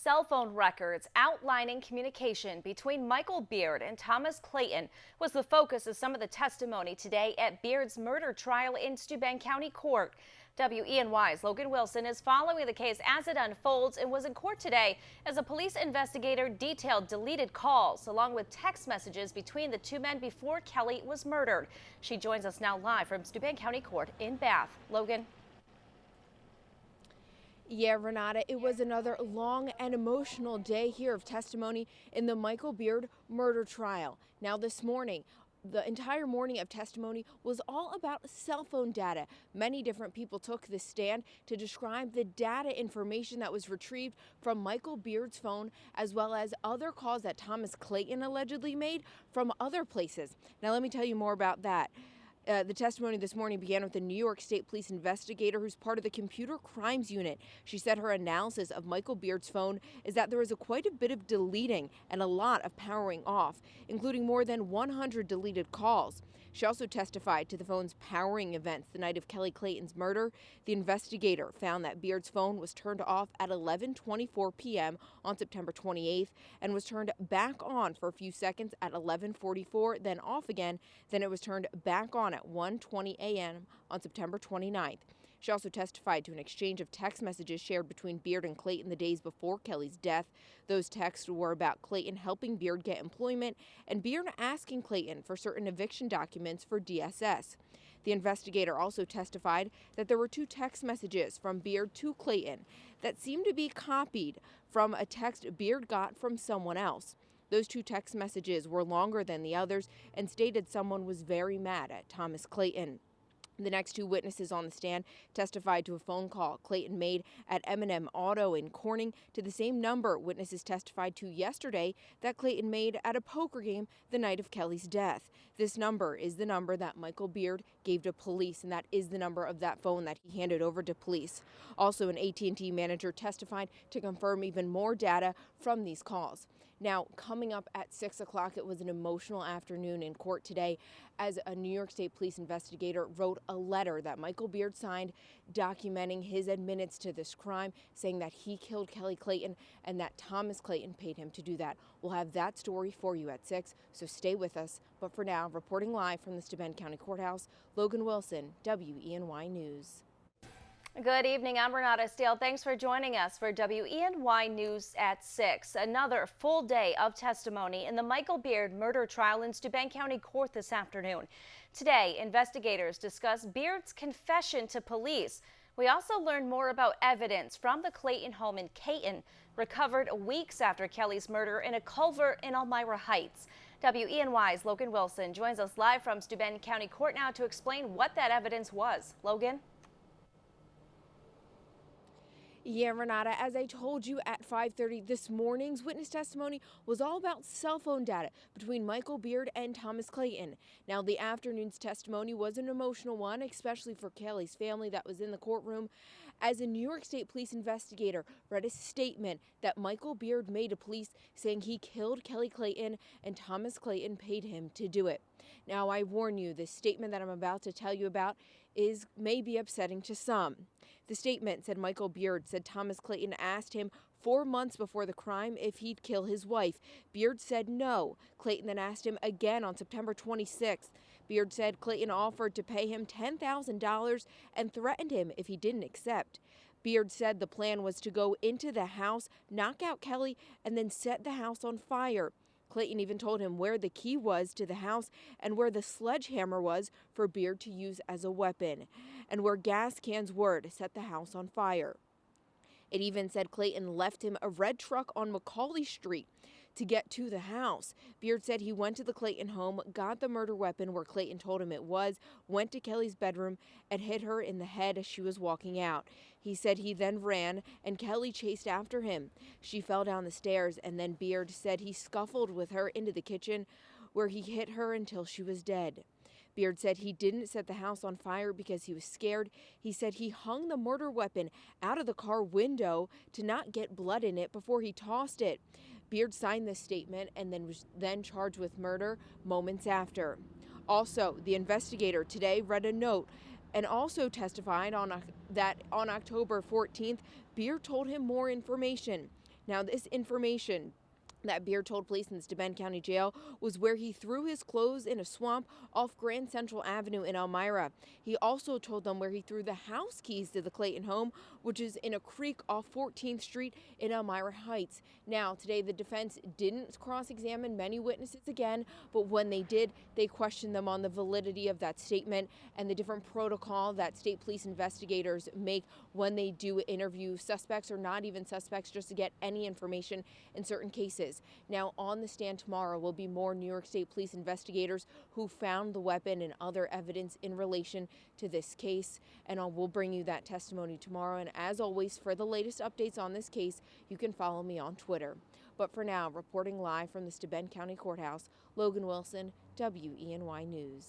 cell phone records outlining communication between Michael Beard and Thomas Clayton was the focus of some of the testimony today at Beard's murder trial in Steuben County Court. WENY's Logan Wilson is following the case as it unfolds and was in court today as a police investigator detailed deleted calls along with text messages between the two men before Kelly was murdered. She joins us now live from Steuben County Court in Bath. Logan. Yeah, Renata, it was another long and emotional day here of testimony in the Michael Beard murder trial. Now this morning, the entire morning of testimony was all about cell phone data. Many different people took the stand to describe the data information that was retrieved from Michael Beard's phone, as well as other calls that Thomas Clayton allegedly made from other places. Now let me tell you more about that. The testimony this morning began with a New York State police investigator who's part of the computer crimes unit. She said her analysis of Michael Beard's phone is that there was quite a bit of deleting and a lot of powering off, including more than 100 deleted calls. She also testified to the phone's powering events the night of Kelly Clayton's murder. The investigator found that Beard's phone was turned off at 11:24 p.m. on September 28th and was turned back on for a few seconds at 11:44, then off again. Then it was turned back on at 1:20 a.m. on September 29th. She also testified to an exchange of text messages shared between Beard and Clayton the days before Kelly's death. Those texts were about Clayton helping Beard get employment and Beard asking Clayton for certain eviction documents for DSS. The investigator also testified that there were two text messages from Beard to Clayton that seemed to be copied from a text Beard got from someone else. Those two text messages were longer than the others and stated someone was very mad at Thomas Clayton. The next two witnesses on the stand testified to a phone call Clayton made at M&M Auto in Corning to the same number witnesses testified to yesterday that Clayton made at a poker game the night of Kelly's death. This number is the number that Michael Beard gave to police, and that is the number of that phone that he handed over to police. Also, an AT&T manager testified to confirm even more data from these calls. Now, coming up at 6 o'clock, it was an emotional afternoon in court today as a New York State police investigator wrote a letter that Michael Beard signed documenting his admittance to this crime, saying that he killed Kelly Clayton and that Thomas Clayton paid him to do that. We'll have that story for you at 6, so stay with us. But for now, reporting live from the Steuben County Courthouse, Logan Wilson, WENY News. Good evening. I'm Renata Steele. Thanks for joining us for WENY News at 6. Another full day of testimony in the Michael Beard murder trial in Steuben County Court this afternoon. Today, investigators discuss Beard's confession to police. We also learned more about evidence from the Clayton home in Caton, recovered weeks after Kelly's murder in a culvert in Elmira Heights. WENY's Logan Wilson joins us live from Steuben County Court now to explain what that evidence was. Logan? Yeah, Renata, as I told you at 5:30 this morning's witness testimony was all about cell phone data between Michael Beard and Thomas Clayton. Now, the afternoon's testimony was an emotional one, especially for Kelly's family that was in the courtroom, as a New York State police investigator read a statement that Michael Beard made to police saying he killed Kelly Clayton and Thomas Clayton paid him to do it. Now, I warn you, this statement that I'm about to tell you about may be upsetting to some. The statement said Michael Beard said Thomas Clayton asked him 4 months before the crime if he'd kill his wife. Beard said no. Clayton then asked him again on September 26th. Beard said Clayton offered to pay him $10,000 and threatened him if he didn't accept. Beard said the plan was to go into the house, knock out Kelly, and then set the house on fire. Clayton even told him where the key was to the house and where the sledgehammer was for Beard to use as a weapon, and where gas cans were to set the house on fire. It even said Clayton left him a red truck on Macaulay Street to get to the house. Beard said he went to the Clayton home, got the murder weapon where Clayton told him it was, went to Kelly's bedroom, and hit her in the head as she was walking out. He said he then ran, and Kelly chased after him. She fell down the stairs, and then Beard said he scuffled with her into the kitchen, where he hit her until she was dead. Beard said he didn't set the house on fire because he was scared. He said he hung the murder weapon out of the car window to not get blood in it before he tossed it. Beard signed this statement and then was charged with murder moments after. Also, the investigator today read a note and also testified that on October 14th, Beard told him more information. Now, this information that Beard told police in the Steuben County Jail was where he threw his clothes in a swamp off Grand Central Avenue in Elmira. He also told them where he threw the house keys to the Clayton home, which is in a creek off 14th Street in Elmira Heights. Now, today the defense didn't cross-examine many witnesses again, but when they did, they questioned them on the validity of that statement and the different protocol that state police investigators make when they do interview suspects or not even suspects, just to get any information in certain cases. Now, on the stand tomorrow will be more New York State police investigators who found the weapon and other evidence in relation to this case, and we'll bring you that testimony tomorrow. And as always, for the latest updates on this case, you can follow me on Twitter. But for now, reporting live from the Steuben County Courthouse, Logan Wilson, WENY News.